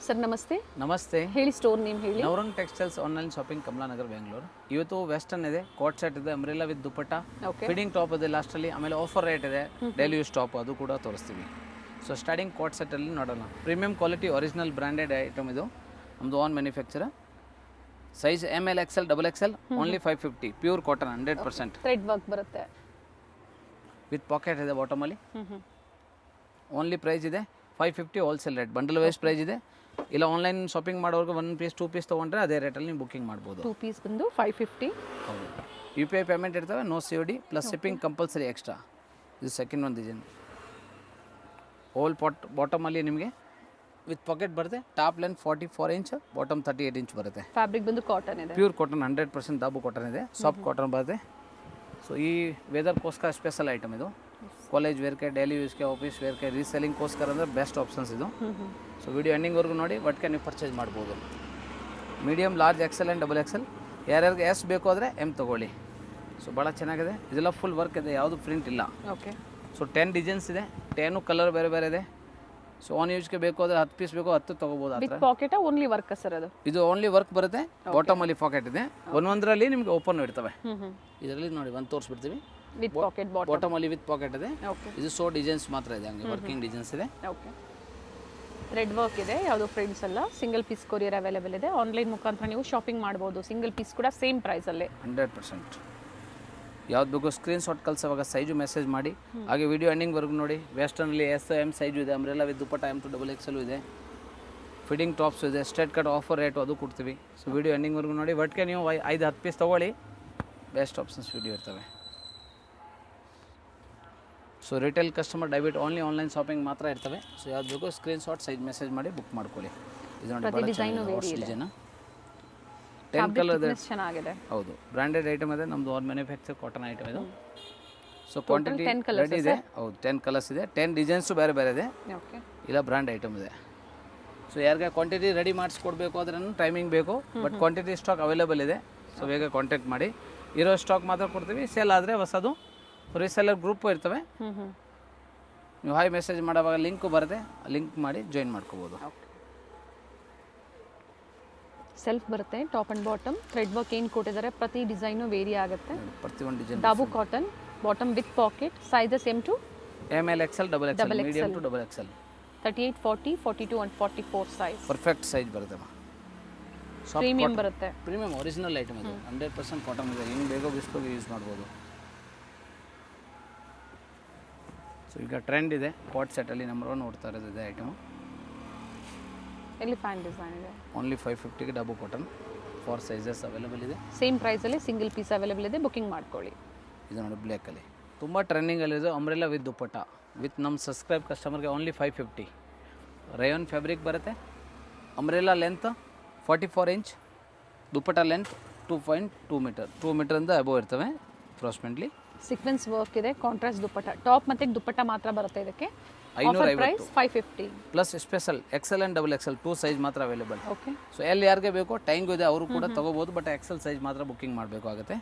Sir ನಮಸ್ತೆ. ನಮಸ್ತೆ. ಹೇಳಿ ಸ್ಟೋರ್ ನೇಮ್ ಹೇಳಿ. Navrang textiles online shopping Kamalanagar Bengaluru. ಇವತ್ತು ವೆಸ್ಟರ್ನ್ ಇದೆ, ಕೋಟ್ ಸೆಟ್ ಇದೆ, umbrella with dupatta, fitting top ಇದೆ ಲಾಸ್ಟಲ್ಲಿ, ಆಮೇಲೆ ಆಫರ್ ರೇಟ್ ಇದೆ, ಡೈಲಿ ಯೂಸ್ ಟಾಪ್ ಅದು ಕೂಡ ತೋರಿಸ್ತೀವಿ. ಸೊ ಸ್ಟಾರ್ಟಿಂಗ್ ಕೋಟ್ ಸೆಟ್ಟಲ್ಲಿ ನೋಡೋಣ. Premium quality original branded item ಇದು, ನಮ್ಮದು own manufacture. Size ML XL XXL only 550, pure cotton 100%. Thread work ಬರುತ್ತೆ ವಿತ್ ಪಾಕೆಟ್ ಇದೆ ಬಾಟಮಲ್ಲಿ. ಓನ್ಲಿ ಪ್ರೈಸ್ ಇದೆ 550 wholesale rate. Bundle wise price ಇದೆ. ಇಲ್ಲ ಆನ್ಲೈನ್ ಶಾಪಿಂಗ್ ಮಾಡೋರ್ಗೆ 1 ಪೀಸ್ 2 ಪೀಸ್ ತೊಗೊಂಡ್ರೆ ಅದೇ ರೇಟಲ್ಲಿ ನೀವು ಬುಕ್ಕಿಂಗ್ ಮಾಡ್ಬೋದು. 2 ಪೀಸ್ ಬಂದು 550. ಹೌದು. UPI ಪೇಮೆಂಟ್ ಇರ್ತವೆ, no COD plus shipping compulsory extra. ಇದು ಸೆಕೆಂಡ್ ಒಂದು ಡಿಸೈನ್. ಹೋಲ್ ಬಾಟಮಲ್ಲಿ ನಿಮಗೆ ವಿತ್ ಪಾಕೆಟ್ ಬರುತ್ತೆ. Top length 44 inch, bottom 38 inch ಬರುತ್ತೆ. ಫ್ಯಾಬ್ರಿಕ್ ಬಂದು ಕಾಟನ್ ಇದೆ, ಪ್ಯೂರ್ ಕಾಟನ್ 100% ದಾಬು ಕಾಟನ್ ಇದೆ, ಸಾಫ್ಟ್ ಕಾಟನ್ ಬರುತ್ತೆ. ಸೊ ಈ ವೆದರ್ಗೋಸ್ಕರ ಸ್ಪೆಷಲ್ ಐಟಮ್ ಇದು. ಕಾಲೇಜ್ ವೇರ್ಗೆ, ಡೈಲಿ ಯೂಸ್ಗೆ, ಆಫೀಸ್ ವೇರ್ಗೆ, ರೀಸೆಲ್ಲಿಂಗ್ಗೋಸ್ಕರ ಅಂದರೆ ಬೆಸ್ಟ್ ಆಪ್ಷನ್ಸ್ ಇದು. ಸೊ ವಿಡಿಯೋ ಎಂಡಿಂಗ್ವರೆಗೂ ನೋಡಿ, ಒಟ್ಟಿಗೆ ನೀವು ಪರ್ಚೇಸ್ ಮಾಡ್ಬೋದು. Medium, large, XL and XXL. ಯಾರ್ಯಾರಿಗೆ S ಬೇಕು ಆದರೆ M ತೊಗೊಳ್ಳಿ. ಸೊ ಭಾಳ ಚೆನ್ನಾಗಿದೆ. ಇದೆಲ್ಲ ಫುಲ್ ವರ್ಕ್ ಇದೆ, ಯಾವುದು ಪ್ರಿಂಟ್ ಇಲ್ಲ. ಓಕೆ. ಸೊ 10 ಡಿಸೈನ್ಸ್ ಇದೆ, 10 ಕಲರ್ ಬೇರೆ ಬೇರೆ ಇದೆ. ಸೊ ಆನ್ ಯೂಸ್ಗೆ ಬೇಕು ಅಂದರೆ 10 ಪೀಸ್ ಬೇಕು, 10 ತೊಗೋಬೋದು. With packet only work sir ಅದು. ಇದು ಓನ್ಲಿ ವರ್ಕ್ ಬರುತ್ತೆ. ಬಾಟಮಲ್ಲಿ ಪಾಕೆಟ್ ಇದೆ, ಒಂದೊಂದರಲ್ಲಿ ನಿಮಗೆ ಓಪನ್ ಇರ್ತವೆ. ಇದರಲ್ಲಿ ನೋಡಿ ಒಂದು ತೋರಿಸ್ಬಿಡ್ತೀವಿ. ವಿತ್ ಪಾಕೆಟ್ ಬಾಟಮಲ್ಲಿ ವಿತ್ ಪಾಕೆಟ್ ಇದೆ. ಓಕೆ. ಇದು ಡಿಸೈನ್ಸ್ ಮಾತ್ರ ಇದೆ, ಹಂಗೆ ವರ್ಕಿಂಗ್ ಡಿಸೈನ್ಸ್ ಇದೆ. ಓಕೆ. ಥ್ರೆಡ್ ವರ್ಕ್ ಇದೆ, ಯಾವುದೋ ಪ್ರಿಂಟ್ಸ್ ಅಲ್ಲ. ಸಿಂಗಲ್ ಪೀಸ್ ಕೊರಿಯರ್ ಅವೈಲೇಬಲ್ ಇದೆ. ಆನ್ಲೈನ್ ಮುಖಾಂತರ ನೀವು ಶಾಪಿಂಗ್ ಮಾಡ್ಬೋದು. ಸಿಂಗಲ್ ಪೀಸ್ ಕೂಡ ಸೇಮ್ ಪ್ರೈಸಲ್ಲೇ 100%. ಯಾವ್ದು ಬೇಕು ಸ್ಕ್ರೀನ್ಶಾಟ್ ಕಳಿಸೋವಾಗ ಸೈಜು ಮೆಸೇಜ್ ಮಾಡಿ. ಹಾಗೆ ವಿಡಿಯೋ ಎಂಡಿಂಗ್ವರೆಗೂ ನೋಡಿ. ವೆಸ್ಟರ್ನಲ್ಲಿ S M ಸೈಜು ಇದೆ, umbrella with dupatta M to XXL ಇದೆ, ಫಿಟ್ಟಿಂಗ್ ಟಾಪ್ಸ್ ಇದೆ, ಸ್ಟ್ರೇಟ್ ಕಟ್ ಆಫರ್ ರೇಟು ಅದು ಕೊಡ್ತೀವಿ. ಸೊ ವಿಡಿಯೋ ಎಂಡಿಂಗ್ವರೆಗೂ ನೋಡಿ. ಒಟ್ಟಿಗೆ ನೀವು 5-10 ಪೀಸ್ ತೊಗೊಳ್ಳಿ, ಬೆಸ್ಟ್ ಆಪ್ಷನ್ಸ್ ವಿಡಿಯೋ ಇರ್ತವೆ. ಸೊ ರಿಟೇಲ್ ಕಸ್ಟಮರ್ ಡೈಬಿಟ್ ಓನ್ಲಿ ಆನ್ಲೈನ್ ಶಾಪಿಂಗ್ ಮಾತ್ರ ಇರ್ತವೆ. ಸೊ ಯಾವ್ದು ಬೇಕು ಸ್ಕ್ರೀನ್ಶಾಟ್ ಸೈಜ್ ಮೆಸೇಜ್ ಮಾಡಿ ಬುಕ್ ಮಾಡ್ಕೊಳ್ಳಿ. ಇದು ನೋಡಿ ಭಾಳ ಡಿಸೈನ್ 10 ಕಲರ್ ಚೆನ್ನಾಗಿದೆ. ಹೌದು, ಬ್ರ್ಯಾಂಡೆಡ್ ಐಟಮ್ ಇದೆ, ನಮ್ಮದು ಆನ್ ಮ್ಯಾನುಫ್ಯಾಕ್ಚರ್ ಕಾಟನ್ ಐಟಮ್ ಇದು. ಸೊ ಕ್ವಾಂಟಿಟಿ ರೆಡಿ ಇದೆ. ಹೌದು, 10 ಕಲರ್ಸ್ ಇದೆ, 10 ಡಿಸೈನ್ಸು ಬೇರೆ ಬೇರೆ ಇದೆ. ಓಕೆ. ಇಲ್ಲ ಬ್ರ್ಯಾಂಡ್ ಐಟಮ್ ಇದೆ. ಸೊ ಯಾರಿಗೆ ಕ್ವಾಂಟಿಟಿ ರೆಡಿ ಮಾಡಿಸ್ಕೊಡ್ಬೇಕು ಆದರೆ ಟೈಮಿಂಗ್ ಬೇಕು, ಬಟ್ ಕ್ವಾಂಟಿಟಿ ಸ್ಟಾಕ್ ಅವೈಲೇಬಲ್ ಇದೆ. ಸೊ ಬೇಗ ಕಾಂಟ್ಯಾಕ್ಟ್ ಮಾಡಿ. ಇರೋ ಸ್ಟಾಕ್ ಮಾತ್ರ ಕೊಡ್ತೀವಿ. ಸೇಲ್ ಆದರೆ ಹೊಸದು ರೀಸೆಲ್ಲರ್ ಗ್ರೂಪ್ ಇರ್ತವೆ. ನೀವು ಹಾಯ್ ಮೆಸೇಜ್ ಮಾಡೋವಾಗ ಲಿಂಕು ಬರುತ್ತೆ, ಲಿಂಕ್ ಮಾಡಿ ಜಾಯಿನ್ ಮಾಡ್ಕೋಬೋದು. ಸೆಲ್ಫ್ ಬರುತ್ತೆ, top and bottom. Thread work ಏನು ಕೊಟ್ಟಿದ್ದಾರೆ, ಪ್ರತಿ ಡಿಸೈನು ವೇರಿ ಆಗುತ್ತೆ. ಪ್ರತಿಯೊಂದು design dabu cotton, bottom with pocket. Sizes M to ML XL XXL, medium to XXL. 38, 40, 42 and 44 size. Perfect size ಬರುತ್ತೆ. ಪ್ರೀಮಿಯಂ ಬರುತ್ತೆ. ಪ್ರೀಮಿಯಂ ಒರಿಜಿನಲ್ ಐಟಮ್ ಇದು, 100% ಕಾಟನ್ ಇದೆ. ಹಿಂಗೆ ಬೇಗ ಬಿಸ್ಕೋಗಿ ಯೂಸ್ ಮಾಡ್ಬೋದು. ಸೊ ಈಗ ಟ್ರೆಂಡ್ ಇದೆ, ಕಾಟ್ ಸೆಟ್ಟಲ್ಲಿ ನಂಬರ್ 1 ನೋಡ್ತಾ ಇರೋದು ಇದೆ ಐಟಮು. ಎಲಿಫೆಂಟ್ ಡಿಸೈನ್ ಇದೆ. ಓನ್ಲಿ 550ಗೆ ಡಬು ಕಾಟನ್. 4 ಸೈಜಸ್ ಅವೈಲೇಬಲ್ ಇದೆ. ಸೇಮ್ ಪ್ರೈಸಲ್ಲಿ ಸಿಂಗಲ್ ಪೀಸ್ ಅವೈಲೇಬಲ್ ಇದೆ, ಬುಕಿಂಗ್ ಮಾಡ್ಕೊಳ್ಳಿ. ಇದು ನೋಡಿ ಬ್ಲ್ಯಾಕಲ್ಲಿ ತುಂಬ ಟ್ರೆಂಡಿಂಗಲ್ಲಿದೆ. ಅಂಬ್ರೆಲಾ ವಿತ್ ದುಪ್ಪಟ್ಟ ವಿತ್ ನಮ್ಮ ಸಬ್ಸ್ಕ್ರೈಬ್ ಕಸ್ಟಮರ್ಗೆ ಓನ್ಲಿ 550. ರಯಾನ್ ಫ್ಯಾಬ್ರಿಕ್ ಬರುತ್ತೆ. Umbrella length 44 inch, dupatta length 2.2 metre, 2 ಮೀಟರಿಂದ ಅಬೋವ್ ಇರ್ತವೆ ಅಪ್ರಾಕ್ಸಿಮೇಟ್ಲಿ. ಸೀಕ್ವೆನ್ಸ್ ವರ್ಕ್ ಇದೆ, ಕಾಂಟ್ರಾಸ್ಟ್ ದುಪ್ಪಟ್ಟ. ಟಾಪ್ ಮತ್ತು ದುಪ್ಪಟ್ಟ ಮಾತ್ರ ಬರುತ್ತೆ ಇದಕ್ಕೆ. 550 550 plus special XL and XXL 2 size ಮಾತ್ರ ಅವೈಲೇಬಲ್. ಓಕೆ. ಸೊ ಎಲ್ಲಿ ಯಾರಿಗೆ ಬೇಕೋ ಟೈಮ್ಗೂ ಇದೆ, ಅವರು ಕೂಡ ತೊಗೋಬೋದು. ಬಟ್ XL ಸೈಜ್ ಮಾತ್ರ ಬುಕ್ಕಿಂಗ್ ಮಾಡಬೇಕಾಗುತ್ತೆ.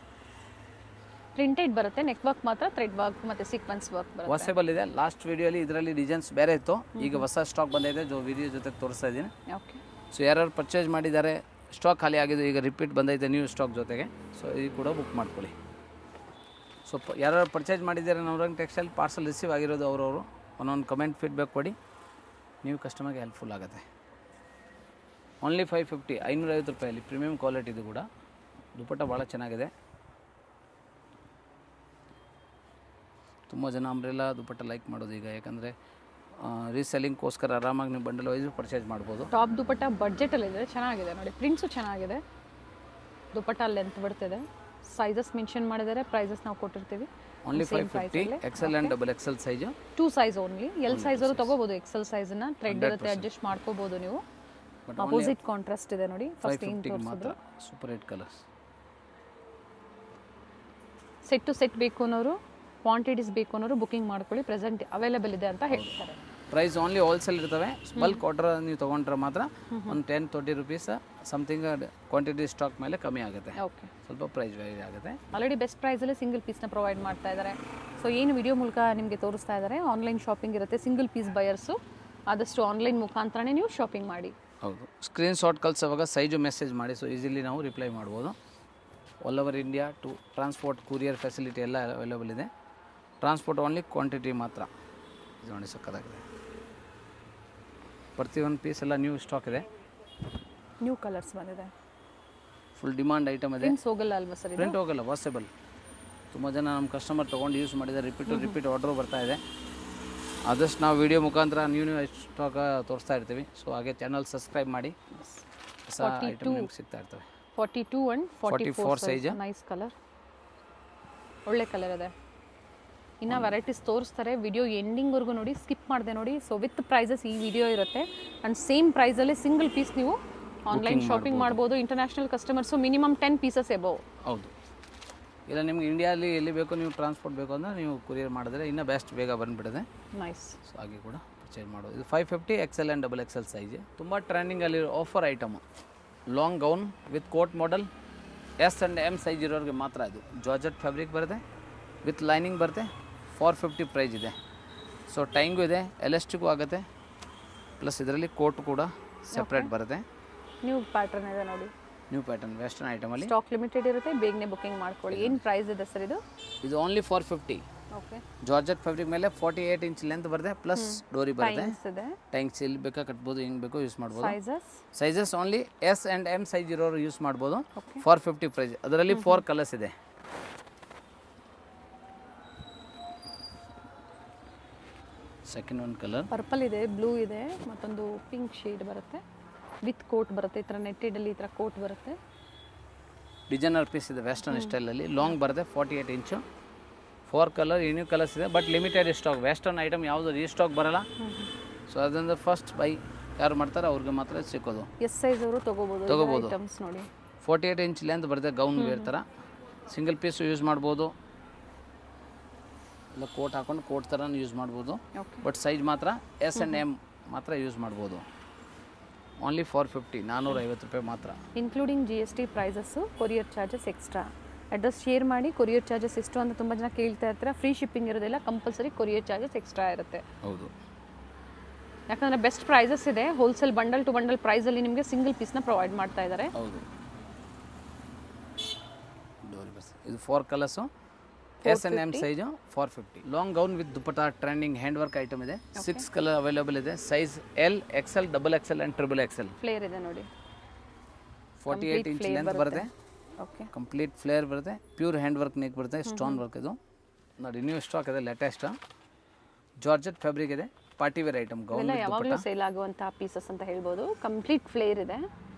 ಪ್ರಿಂಟೆಡ್ ಬರುತ್ತೆ, ನೆಕ್ ವರ್ಕ್ ಮಾತ್ರ ಥ್ರೆಡ್ ವರ್ಕ್ ಮತ್ತು ಸೀಕ್ವೆನ್ಸ್ ವರ್ಕ್ ಬರುತ್ತೆ. ವಾಸೇಬಲ್ ಇದೆ. ಲಾಸ್ಟ್ ವಿಡಿಯೋಲಿ ಇದರಲ್ಲಿ ಡಿಸೈನ್ಸ್ ಬೇರೆ ಇತ್ತು, ಈಗ ಹೊಸ ಸ್ಟಾಕ್ ಬಂದಿದೆ, ವಿಡಿಯೋ ಜೊತೆ ತೋರಿಸ್ತಾ ಇದ್ದೀನಿ. ಓಕೆ. ಸೊ ಯಾರು ಪರ್ಚೇಸ್ ಮಾಡಿದ್ದಾರೆ, ಸ್ಟಾಕ್ ಖಾಲಿ ಆಗಿದೆ, ಈಗ ರಿಪೀಟ್ ಬಂದೈತೆ ನ್ಯೂ ಸ್ಟಾಕ್ ಜೊತೆಗೆ. ಸೊ ಇದು ಕೂಡ ಬುಕ್ ಮಾಡ್ಕೊಳ್ಳಿ. ಸೊ ಯಾರು ಪರ್ಚೇಸ್ ಮಾಡಿದ್ದಾರೆ ನವರಂಗ್ ಟೆಕ್ಸ್ಟೈಲ್, ಪಾರ್ಸಲ್ ರಿಸೀವ್ ಆಗಿರೋದು ಅವರವರು ಒಂದೊಂದು ಕಮೆಂಟ್ ಫೀಡ್ಬ್ಯಾಕ್ ಕೊಡಿ, ನೀವು ಕಸ್ಟಮರ್ಗೆ ಹೆಲ್ಪ್ಫುಲ್ ಆಗುತ್ತೆ. ಓನ್ಲಿ 550, 550 ರೂಪಾಯಲ್ಲಿ ಪ್ರೀಮಿಯಂ ಕ್ವಾಲಿಟಿ. ಇದು ಕೂಡ ದುಪ್ಪಟ್ಟ ಭಾಳ ಚೆನ್ನಾಗಿದೆ. ತುಂಬ ಜನ ಅಂಬ್ರೆಲಾ ದುಪ್ಪಟ್ಟ ಲೈಕ್ ಮಾಡೋದು ಈಗ, ಯಾಕಂದರೆ ರೀಸೆಲ್ಲಿಂಗ್ಗೋಸ್ಕರ ಆರಾಮಾಗಿ ನೀವು ಬಂಡಲ್ ವೈಸು ಪರ್ಚೇಸ್ ಮಾಡ್ಬೋದು. ಟಾಪ್ ದುಪ್ಪಟ್ಟ ಬಡ್ಜೆಟಲ್ಲಿದೆ, ಚೆನ್ನಾಗಿದೆ ನೋಡಿ. ಪ್ರಿಂಟ್ಸು ಚೆನ್ನಾಗಿದೆ. ದುಪ್ಪಟ್ಟ ಲೆಂತ್ ಬರ್ತಿದೆ. ಸೈಜಸ್ ಮೆನ್ಷನ್ ಮಾಡಿದ್ದಾರೆ, ಪ್ರೈಸಸ್ ನಾವು ಕೊಟ್ಟಿರ್ತೀವಿ. Only 550, XL and XXL size. 2 size only. L size ಅವರು ತೊಗೋಬೋದು. XL ಸೈಜನ್ನ ಥ್ರೆಡ್ ಇರುತ್ತೆ, ಅಡ್ಜಸ್ಟ್ ಮಾಡ್ಕೋಬೋದು ನೀವು. ಅಪೋಸಿಟ್ ಕಾಂಟ್ರಾಸ್ಟ್ ಇದೆ ನೋಡಿ. ಫಸ್ಟ್ ಏನು ತೋರಿಸಿದ್ರು super 8 colours. Set to set ಬೇಕು ಅನ್ನೋರು, ಕ್ವಾಂಟಿಟೀಸ್ ಬೇಕು ಅನ್ನೋರು ಬುಕಿಂಗ್ ಮಾಡ್ಕೊಳ್ಳಿ. ಪ್ರೆಸೆಂಟ್ ಅವೈಲೇಬಲ್ ಇದೆ ಅಂತ ಹೇಳ್ತಾರೆ. ಪ್ರೈಸ್ ಓನ್ಲಿ ಹೋಲ್ಸೇಲ್ ಇರ್ತವೆ. ಬಲ್ಕ್ ಆರ್ಡರ್ ನೀವು ತೊಗೊಂಡ್ರೆ ಮಾತ್ರ ಒಂದು 10-20 ರುಪೀಸ್ ಸಮಥಿಂಗ್ ಕ್ವಾಂಟಿಟಿ ಸ್ಟಾಕ್ ಮೇಲೆ ಕಮ್ಮಿ ಆಗುತ್ತೆ. ಓಕೆ. ಸ್ವಲ್ಪ ಪ್ರೈಸ್ ವೇರಿ ಆಗುತ್ತೆ. ಆಲ್ರೆಡಿ ಬೆಸ್ಟ್ ಪ್ರೈಸಲ್ಲಿ ಸಿಂಗಲ್ ಪೀಸ್ನ ಪ್ರೊವೈಡ್ ಮಾಡ್ತಾ ಇದ್ದಾರೆ. ಸೊ ಏನು ವಿಡಿಯೋ ಮೂಲಕ ನಿಮಗೆ ತೋರಿಸ್ತಾ ಇದ್ದಾರೆ, ಆನ್ಲೈನ್ ಶಾಪಿಂಗ್ ಇರುತ್ತೆ. ಸಿಂಗಲ್ ಪೀಸ್ ಬಯರ್ಸು ಆದಷ್ಟು ಆನ್ಲೈನ್ ಮುಖಾಂತರನೇ ನೀವು ಶಾಪಿಂಗ್ ಮಾಡಿ. ಹೌದು. ಸ್ಕ್ರೀನ್ಶಾಟ್ ಕಳಿಸೋವಾಗ ಸೈಜು ಮೆಸೇಜ್ ಮಾಡಿ, ಸೊ ಈಸಿಲಿ ನಾವು ರಿಪ್ಲೈ ಮಾಡ್ಬೋದು. All over India to transport courier facility ಎಲ್ಲ ಅವೈಲೇಬಲ್ ಇದೆ. ಟ್ರಾನ್ಸ್ಪೋರ್ಟ್ ಓನ್ಲಿ ಕ್ವಾಂಟಿಟಿ ಮಾತ್ರ. ಇದು ನೋಡಿ ಸಕ್ಕತ್ತಾಗಿದೆ. ಪ್ರತಿಯೊಂದು ಪೀಸ್ ಎಲ್ಲ ನ್ಯೂ ಸ್ಟಾಕ್ ಇದೆ. ನ್ಯೂ ಕಲರ್ಸ್ ಬಂದಿದೆ. ಫುಲ್ ಡಿಮಾಂಡ್ ಐಟಮ್ ಇದೆ. ಪ್ರಿಂಟ್ಸ್ ಹೋಗಲ್ಲ ಅಲ್ವಾ ಸರ್? ಪ್ರಿಂಟ್ ಹೋಗಲ್ಲ, ವಾಷೆಬಲ್. ತುಂಬ ಜನ ನಮ್ಮ ಕಸ್ಟಮರ್ ತೊಗೊಂಡು ಯೂಸ್ ಮಾಡಿದ್ದಾರೆ. ರಿಪೀಟ್ ಆರ್ಡ್ರು ಬರ್ತಾ ಇದೆ. ಆದಷ್ಟು ನಾವು ವಿಡಿಯೋ ಮುಖಾಂತರ ನ್ಯೂ ಸ್ಟಾಕ್ ತೋರಿಸ್ತಾ ಇರ್ತೀವಿ. ಸೊ ಹಾಗೆ ಚಾನಲ್ ಸಬ್ಸ್ಕ್ರೈಬ್ ಮಾಡಿ, ಹೊಸ ಐಟಮ್ ನಿಮ್ಗೆ ಸಿಗ್ತಾ ಇರ್ತವೆ. 42 and 44 ಸೈಜ್. ನೈಸ್ ಕಲರ್, ಒಳ್ಳೆ ಕಲರ್ ಇದೆ. ಇನ್ನು ವೆರೈಟೀಸ್ ತೋರಿಸ್ತಾರೆ. ವಿಡಿಯೋ ಎಂಡಿಂಗ್ವರೆಗೂ ನೋಡಿ, ಸ್ಕಿಪ್ ಮಾಡಿದೆ ನೋಡಿ. ಸೊ ವಿತ್ ಪ್ರೈಸಸ್ ಈ ವಿಡಿಯೋ ಇರುತ್ತೆ. ಆ್ಯಂಡ್ ಸೇಮ್ ಪ್ರೈಸಲ್ಲಿ ಸಿಂಗಲ್ ಪೀಸ್ ನೀವು ಆನ್ಲೈನ್ ಶಾಪಿಂಗ್ ಮಾಡ್ಬೋದು. International customers minimum 10 pieces above. ಹೌದು. ಇಲ್ಲ ನಿಮ್ಗೆ ಇಂಡಿಯಾಲಿ ಎಲ್ಲಿ ಬೇಕೋ ನೀವು ಟ್ರಾನ್ಸ್ಪೋರ್ಟ್ ಬೇಕು ಅಂದರೆ ನೀವು ಕೊರಿಯರ್ ಮಾಡಿದ್ರೆ ಇನ್ನೂ ಬೆಸ್ಟ್, ಬೇಗ ಬಂದುಬಿಡುತ್ತೆ. ನೈಸ್. ಸೊ ಹಾಗೆ ಕೂಡ ಪರ್ಚೇಸ್ ಮಾಡೋದು. ಇದು 550 XL ಆ್ಯಂಡ್ XXL ಸೈಜ್. ತುಂಬ ಟ್ರೆಂಡಿಂಗಲ್ಲಿರೋ offer item. Long gown with coat model, S and M size ಇರೋರಿಗೆ ಮಾತ್ರ. ಇದು ಜಾರ್ಜೆಟ್ ಫ್ಯಾಬ್ರಿಕ್ ಬರುತ್ತೆ, ವಿತ್ ಲೈನಿಂಗ್ ಬರುತ್ತೆ. 450 ಪ್ರೈಸ್ ಇದೆ. ಸೊ ಟೈಂಗೂ ಇದೆ, ಎಲಾಸ್ಟಿಕ್ಕು ಆಗುತ್ತೆ. ಪ್ಲಸ್ ಇದರಲ್ಲಿ ಕೋಟ್ ಕೂಡ ಸೆಪ್ರೇಟ್ ಬರುತ್ತೆ. ನ್ಯೂ ಪ್ಯಾಟರ್ನ್ ಇದೆ ನೋಡಿ. ನ್ಯೂ ಪ್ಯಾಟರ್ನ್ ವೆಸ್ಟರ್ನ್ ಐಟಮಲ್ಲಿ ಸ್ಟಾಕ್ ಲಿಮಿಟೆಡ್ ಇರುತ್ತೆ, ಬೇಗನೆ ಬುಕಿಂಗ್ ಮಾಡ್ಕೊಳ್ಳಿ. ಏನು ಪ್ರೈಸ್ ಇದೆ ಸರ್ ಇದು? ಇದು ಓನ್ಲಿ 450. ಓಕೆ. ಜಾರ್ಜೆಟ್ ಫ್ಯಾಬ್ರಿಕ್ ಮೇಲೆ 48 ಇಂಚ್ ಲೆಂತ್ ಬರುತ್ತೆ, ಪ್ಲಸ್ ಡೋರಿ ಬರುತ್ತೆ. ಇದೆ. ಟ್ಯಾಂಕ್ಸ್ ಎಲ್ಲಿ ಬೇಕಾ ಕಟ್ಬೋದು, ಹೆಂಗೆ ಬೇಕೋ ಯೂಸ್ ಮಾಡ್ಬೋದು. Sizes only S and M size ಇರೋರು ಯೂಸ್ ಮಾಡ್ಬೋದು. 450 ಪ್ರೈಸ್. ಅದರಲ್ಲಿ 4 ಕಲರ್ಸ್ ಇದೆ. ಸೆಕೆಂಡ್ ಒನ್ ಕಲರ್ ಪರ್ಪಲ್ ಇದೆ, ಬ್ಲೂ ಇದೆ, ಮತ್ತೊಂದು ಪಿಂಕ್ ಶೇಡ್ ಬರುತ್ತೆ. ವಿತ್ ಕೋಟ್ ಬರುತ್ತೆ. ಈ ಥರ ನೆಟ್ಟೆಡಲ್ಲಿ ಈ ಥರ ಕೋಟ್ ಬರುತ್ತೆ. ಡಿಸೈನರ್ ಪೀಸ್ ಇದೆ ವೆಸ್ಟರ್ನ್ ಸ್ಟೈಲಲ್ಲಿ. ಲಾಂಗ್ ಬರುತ್ತೆ, 48 ಇಂಚು. 4 ಕಲರ್, ನ್ಯೂ ಕಲರ್ಸ್ ಇದೆ, but limited stock. Western item ಯಾವುದು ರೀಸ್ಟಾಕ್ ಬರಲ್ಲ. ಸೊ ಅದರಿಂದ ಫಸ್ಟ್ ಬೈ ಯಾರು ಮಾಡ್ತಾರೆ ಅವ್ರಿಗೆ ಮಾತ್ರ ಸಿಕ್ಕೋದು. ಎಸ್ ಸೈಜ್ ಅವರು ತೊಗೋಬೋದು. ಐಟಮ್ಸ್ ನೋಡಿ, 48 ಇಂಚ್ ಲೆಂತ್ ಬರುತ್ತೆ. ಗೌನ್ ವೇರ್ ಥರ ಸಿಂಗಲ್ ಪೀಸು ಯೂಸ್ ಮಾಡ್ಬೋದು. ಇಲ್ಲ ಕೋಟ್ ಹಾಕೊಂಡು ಕೋಟ್ ಥರ ಯೂಸ್ ಮಾಡ್ಬೋದು. ಬಟ್ ಸೈಜ್ ಮಾತ್ರ S ಆ್ಯಂಡ್ M ಮಾತ್ರ ಯೂಸ್ ಮಾಡ್ಬೋದು. ಓನ್ಲಿ 450, 450 ರೂಪಾಯಿ ಮಾತ್ರ. Including GST prices, courier charges extra. Address share ಮಾಡಿ. ಕೊರಿಯರ್ ಚಾರ್ಜಸ್ ಎಷ್ಟು ಅಂತ ತುಂಬ ಜನ ಕೇಳ್ತಾ ಇರ್ತಾರೆ. ಫ್ರೀ ಶಿಪ್ಪಿಂಗ್ ಇರೋದಿಲ್ಲ, ಕಂಪಲ್ಸರಿ ಕೊರಿಯರ್ ಚಾರ್ಜಸ್ ಎಕ್ಸ್ಟ್ರಾ ಇರುತ್ತೆ. ಹೌದು. ಯಾಕಂದರೆ ಬೆಸ್ಟ್ ಪ್ರೈಸಸ್ ಇದೆ. ಹೋಲ್ಸೇಲ್ ಬಂಡಲ್ ಟು ಬಂಡಲ್ ಪ್ರೈಸಲ್ಲಿ ನಿಮಗೆ ಸಿಂಗಲ್ ಪೀಸ್ನ ಪ್ರೊವೈಡ್ ಮಾಡ್ತಾ ಇದ್ದಾರೆ. ಹೌದು. ಇದು 4 colours, S and M size 450. Long gown with dupatta trending hand work item ಇದೆ. 6 ಕಲರ್ ಅವೈಲೇಬಲ್ ಇದೆ. Size L, XL, XXL and XXL. Flare ಇದೆ ನೋಡಿ. 48 ಇಂಚ್ ಲೆಂತ್ ಬರುತ್ತೆ. ಓಕೆ. ಕಂಪ್ಲೀಟ್ ಫ್ಲೇರ್ ಬರುತ್ತೆ. ಪ್ಯೂರ್ ಹ್ಯಾಂಡ್ ವರ್ಕ್ ನೆಕ್ ಬರುತ್ತೆ. ಸ್ಟೋನ್ ವರ್ಕ್ ಇದು ನೋಡಿ. New stock ಇದೆ, ಲೇಟೆಸ್ಟ್. ಜಾರ್ಜೆಟ್ ಫ್ಯಾಬ್ರಿಕ್ ಇದೆ. Party wear item. ಗೌನ್ ಯಾವಾಗಲೂ ಸೇಲ್ ಆಗುವಂಥ ಪೀಸಸ್ ಅಂತ ಹೇಳ್ಬೋದು. ಕಂಪ್ಲೀಟ್ ಫ್ಲೇರ್ ಇದೆ.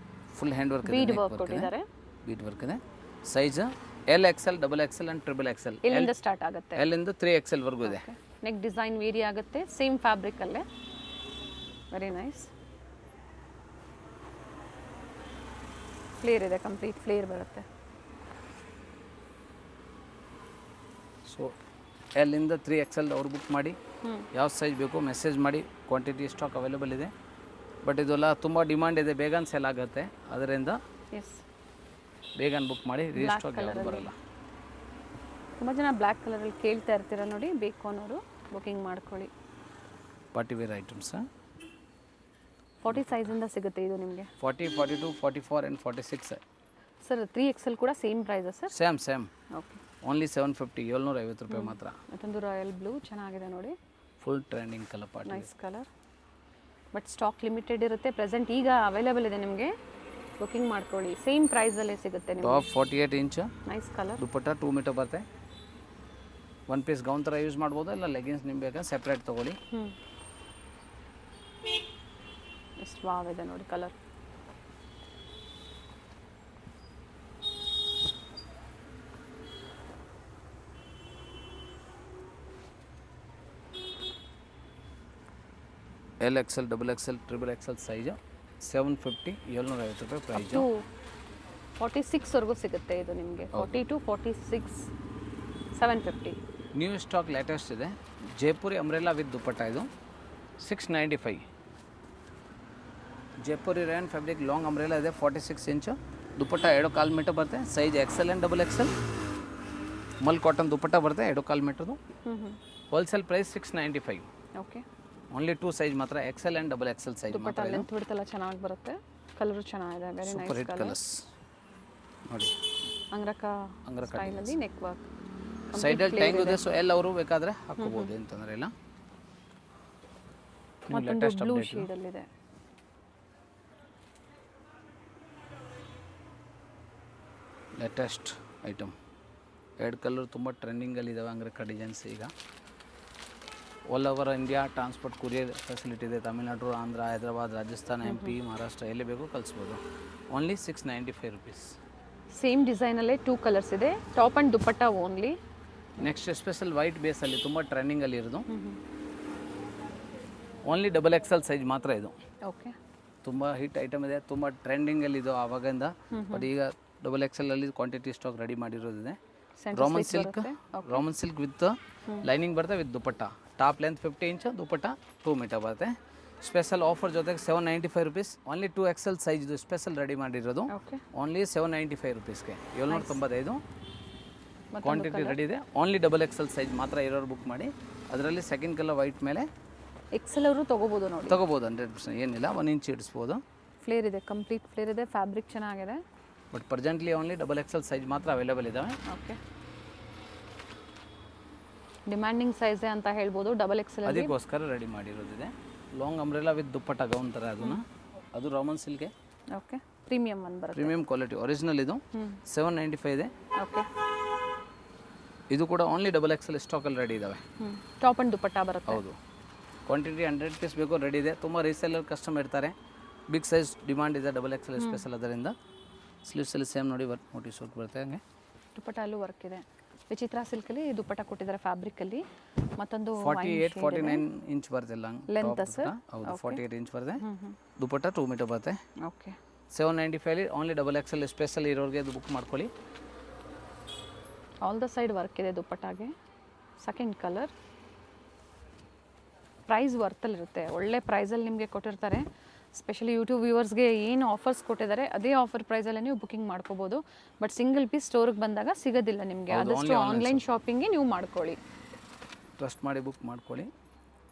Full hand work bead work ಕೊಟ್ಟಿದ್ದಾರೆ. ಬೀಡ್ ವರ್ಕ್ ಇದೆ. Size L, XL, XXL and XXL. ಎಲ್ಲಿಂದ ಸ್ಟಾರ್ಟ್ ಆಗುತ್ತೆ? L ಇಂದ 3XL ವರೆಗೂ ಇದೆ. ನೆಕ್ ಡಿಸೈನ್ ವೇರಿ ಆಗುತ್ತೆ. ಸೇಮ್ ಫ್ಯಾಬ್ರಿಕಲ್ಲೇ. Very nice. ಫ್ಲೇರ್ ಇದೆ, ಕಂಪ್ಲೀಟ್ ಫ್ಲೇರ್ ಬರುತ್ತೆ. ಸೊ L ಇಂದ 3XL ಅವ್ರು ಬುಕ್ ಮಾಡಿ. ಯಾವ ಸೈಜ್ ಬೇಕು ಮೆಸೇಜ್ ಮಾಡಿ. ಕ್ವಾಂಟಿಟಿ ಸ್ಟಾಕ್ ಅವೈಲೇಬಲ್ ಇದೆ. ಬಟ್ ಇದೆಲ್ಲ ತುಂಬ ಡಿಮಾಂಡ್ ಇದೆ, ಬೇಗನೆ ಸೇಲ್ ಆಗುತ್ತೆ. ಅದರಿಂದ ಬೇಗನೆ ಬುಕ್ ಮಾಡಿ. ರೀಸ್ಟಾಕ್ ಯಾವುದು ಬರಲ್ಲ. ತುಂಬ ಜನ ಬ್ಲ್ಯಾಕ್ ಕಲರಲ್ಲಿ ಕೇಳ್ತಾ ಇರ್ತೀರ ನೋಡಿ. ಬೇಕು ಅನ್ನೋರು ಬುಕಿಂಗ್ ಮಾಡ್ಕೊಳ್ಳಿ. ಪಾರ್ಟಿ ವೇರ್ ಐಟಮ್ಸ್ 40 ಸೈಜಿಂದ ಸಿಗುತ್ತೆ ಇದು ನಿಮಗೆ. 40, 42, 44 ಆ್ಯಂಡ್ 46. ಸರ್ 3XL ಕೂಡ ಸೇಮ್ ಪ್ರೈಸಾ ಸರ್? ಸೇಮ್. ಓಕೆ. ಓನ್ಲಿ 750, 750 ರೂಪಾಯಿ ಮಾತ್ರ. ಮತ್ತೊಂದು ರಾಯಲ್ ಬ್ಲೂ ಚೆನ್ನಾಗಿದೆ ನೋಡಿ. Full trending colour. Party nice colour. But stock limited ಇರುತ್ತೆ. ಪ್ರೆಸೆಂಟ್ ಈಗ ಅವೈಲೇಬಲ್ ಇದೆ ನಿಮಗೆ. ಬುಕಿಂಗ್ ಮಾಡ್ಕೊಳ್ಳಿ. ಸೇಮ್ ಪ್ರೈಸಲ್ಲೇ ಸಿಗುತ್ತೆ ನಿಮಗೆ. Top 48 inch. Nice colour. Dupatta 2 metre ಬರುತ್ತೆ. 1 ಪೀಸ್ ಗೌನ್ ಥರ ಯೂಸ್ ಮಾಡ್ಬೋದು. ಇಲ್ಲ ಲೆಗಿನ್ಸ್ ನಿಮ್ಗೆ ಬೇಕಾ ಸೆಪ್ರೇಟ್ ತೊಗೊಳ್ಳಿ. ಎಷ್ಟು ವಾವ್ ಇದೆ ನೋಡಿ colour. L, XL, XXL, XXL size 750, 750 ರೂಪಾಯಿ ಪ್ರೈಸು. 46 ವರೆಗೂ ಸಿಗುತ್ತೆ ಇದು ನಿಮಗೆ. 42, 46, 750. ನ್ಯೂ ಸ್ಟಾಕ್ ಲೇಟೆಸ್ಟ್ ಇದೆ. Jaipuri umbrella with dupatta. ಇದು 695. Jaipuri rain fabric long umbrella ಇದೆ. 46 ಇಂಚು. ದುಪಟ್ಟಾ 2.25 ಮೀಟರ್ ಬರುತ್ತೆ. Size XL and XXL. Mul cotton dupatta ಬರುತ್ತೆ 2.25 ಮೀಟರ್ದು. Wholesale price 695. Okay. Only 2 size ಮಾತ್ರ XL and double XL size dupatta ಮಾತ್ರ. ಲೆಂತ್ ಬಿಡ್ತಲ್ಲ ಚೆನ್ನಾಗಿ ಬರುತ್ತೆ, ಕಲರು ಚೆನ್ನಾಗಿದೆ, very super nice hit colour. Colours ನೋಡಿ. ಅಂಗ್ರಕ ಅಂಗ್ರಕ ಸ್ಟೈಲಲ್ಲಿ ನೆಕ್ ವರ್ಕ್, ಸೈಡಲ್ಲಿ ಟ್ಯಾಂಗ್ ಇದೆ. ಸೊ ಎಲ್ಲ ಅವರು ಬೇಕಾದರೆ ಹಾಕೋಬೋದು, ಅಂತಂದ್ರೆ ಇಲ್ಲ. ಮತ್ತೊಂದು ಬ್ಲೂ ಶೇಡಲ್ಲಿದೆ. Latest item. 2 ಕಲರ್ ತುಂಬ ಟ್ರೆಂಡಿಂಗಲ್ಲಿ ಇದ್ದಾವೆ ಅಂಗ್ರಕ ಡಿಸೈನ್ಸ್. ಈಗ all over India transport courier facility ಇದೆ. ತಮಿಳ್ನಾಡು, ಆಂಧ್ರ, ಹೈದರಾಬಾದ್, ರಾಜಸ್ಥಾನ್, MP, ಮಹಾರಾಷ್ಟ್ರ ಎಲ್ಲಿ ಬೇಕು ಕಳಿಸ್ಬೋದು. Only 695 rupees. ಸೇಮ್ ಡಿಸೈನಲ್ಲೇ 2 ಕಲರ್ಸ್ ಇದೆ, top and dupatta only. Next special white ಬೇಸಲ್ಲಿ ತುಂಬ ಟ್ರೆಂಡಿಂಗಲ್ಲಿ ಇರೋದು. ಓನ್ಲಿ ಡಬಲ್ ಎಕ್ಸೆಲ್ ಸೈಜ್ ಮಾತ್ರ ಇದು. ಓಕೆ, ತುಂಬ ಹಿಟ್ ಐಟಮ್ ಇದೆ, ತುಂಬ ಟ್ರೆಂಡಿಂಗಲ್ಲಿ ಇದು ಆವಾಗಿಂದ. ಬಟ್ ಈಗ ಡಬಲ್ ಎಕ್ಸೆಲಲ್ಲಿ ಕ್ವಾಂಟಿಟಿ ಸ್ಟಾಕ್ ರೆಡಿ ಮಾಡಿರೋದಿದೆ. ರಾಮನ್ ಸಿಲ್ಕ್ ವಿತ್ ಲೈನಿಂಗ್ ಬರುತ್ತೆ, with dupatta. Top length 50 inch, dupatta 2 metre ಬರುತ್ತೆ. ಸ್ಪೆಷಲ್ ಆಫರ್ ಜೊತೆಗೆ 795 ರುಪೀಸ್. ಓನ್ಲಿ 2 ಎಕ್ಸೆಲ್ ಸೈಜ್ ಇದು ಸ್ಪೆಷಲ್ ರೆಡಿ ಮಾಡಿರೋದು. ಓನ್ಲಿ 795 ರುಪೀಸ್ಗೆ 795. ಕ್ವಾಂಟಿಟಿ ರೆಡಿ ಇದೆ. ಓನ್ಲಿ ಡಬಲ್ ಎಕ್ಸೆಲ್ ಸೈಜ್ ಮಾತ್ರ ಇರೋರು ಬುಕ್ ಮಾಡಿ. ಅದರಲ್ಲಿ ಸೆಕೆಂಡ್ ಕಲರ್ ವೈಟ್ ಮೇಲೆ ಎಕ್ಸೆಲ್ ಅವರು ತೊಗೋಬೋದು ನೋಡಿ, ತೊಗೋಬೋದು. 100% ಏನಿಲ್ಲ, 1 ಇಂಚ್ ಇಡಿಸ್ಬೋದು. ಫ್ಲೇರ್ ಇದೆ, ಕಂಪ್ಲೀಟ್ ಫ್ಲೇರ್ ಇದೆ, ಫ್ಯಾಬ್ರಿಕ್ ಚೆನ್ನಾಗಿದೆ. But presently only double XL size ಮಾತ್ರ ಅವೈಲೇಬಲ್ ಇದ್ದಾವೆ. ಓಕೆ, ಡಿಮ್ಯಾಂಡಿಂಗ್ ಸೈಜ್ ಅಂತ ಹೇಳ್ಬೋದು. ಡಬಲ್ ಎಕ್ಸೆಲ್ ಅದಕ್ಕೋಸ್ಕರ ರೆಡಿ ಮಾಡಿರೋದಿದೆ. Long umbrella with dupatta gown ಥರ ಅದನ್ನು. ಅದು ರಾಮನ್ ಸಿಲ್ಕೆ. ಓಕೆ, ಪ್ರೀಮಿಯಂ ಒಂದು ಬರುತ್ತೆ, ಪ್ರೀಮಿಯಂ ಕ್ವಾಲಿಟಿ ಒರಿಜಿನಲ್. ಇದು 795 ಇದೆ. ಓಕೆ, ಇದು ಕೂಡ ಓನ್ಲಿ ಡಬಲ್ ಎಕ್ಸೆಲ್ ಸ್ಟಾಕಲ್ಲಿ ರೆಡಿ ಇದ್ದಾವೆ. ಟಾಪ್ ಆ್ಯಂಡ್ ದುಪ್ಪಟ್ಟ ಬರುತ್ತೆ. ಹೌದು, ಕ್ವಾಂಟಿಟಿ 100 ಪೀಸ್ ಬೇಕು, ರೆಡಿ ಇದೆ. ತುಂಬ ರೀಸೇಲರ್ ಕಸ್ಟಮರ್ ಇರ್ತಾರೆ, ಬಿಗ್ ಸೈಜ್ ಡಿಮಾಂಡ್ ಇದೆ ಡಬಲ್ ಎಕ್ಸೆಲ್ ಸ್ಪೆಷಲ್. ಅದರಿಂದ ಸ್ಲೀವ್ಸಲ್ಲಿ ಸೇಮ್ ನೋಡಿ ವರ್ಕ್, ನೋಟಿಸ್ ವರ್ಕ್ ಬರುತ್ತೆ. ಹಂಗೆ ದುಪ್ಪಟ್ಟ ಅಲ್ಲೂ ವರ್ಕ್ ಇದೆ. ವಿಚಿತ್ರ ಸಿಲ್ಕಲ್ಲಿ ದುಪ್ಪಟ್ಟ ಕೊಟ್ಟಿದ್ದಾರೆ ಫ್ಯಾಬ್ರಿಕಲ್ಲಿ. ಮತ್ತೊಂದು 48-49 ಇಂಚ್ ಬರುತ್ತೆ ಲಾಂಗ್ ಲೆಂತ್ ಸರ್. ಹೌದು, 48 ಇಂಚ್ ಬರುತ್ತೆ. ದುಪ್ಪಟ್ಟ 2 ಮೀಟರ್ ಬರುತ್ತೆ. Okay, 795 only double Excel special ಇರೋರಿಗೆ ಅದು ಬುಕ್ ಮಾಡ್ಕೊಳ್ಳಿ. ಆಲ್ ದ ಸೈಡ್ ವರ್ಕ್ ಇದೆ ದುಪ್ಪಟ್ಟಾಗೆ. ಸೆಕೆಂಡ್ ಕಲರ್ ಪ್ರೈಸ್ ವರ್ತಲ್ಲಿರುತ್ತೆ, ಒಳ್ಳೆ ಪ್ರೈಸಲ್ಲಿ ನಿಮಗೆ ಕೊಟ್ಟಿರ್ತಾರೆ. ಸ್ಪೆಷಲಿ ಯೂಟ್ಯೂಬ್ ವ್ಯೂವರ್ಸ್ಗೆ ಏನು ಆಫರ್ಸ್ ಕೊಟ್ಟಿದ್ದಾರೆ ಅದೇ ಆಫರ್ ಪ್ರೈಸಲ್ಲೇ ನೀವು ಬುಕಿಂಗ್ ಮಾಡ್ಕೋಬೋದು. ಬಟ್ ಸಿಂಗಲ್ ಪೀಸ್ ಸ್ಟೋರ್ಗೆ ಬಂದಾಗ ಸಿಗೋದಿಲ್ಲ ನಿಮಗೆ. ಆದಷ್ಟು ಆನ್ಲೈನ್ ಶಾಪಿಂಗ್ಗೆ ನೀವು ಮಾಡ್ಕೊಳ್ಳಿ, ಟ್ರಸ್ಟ್ ಮಾಡಿ ಬುಕ್ ಮಾಡ್ಕೊಳ್ಳಿ.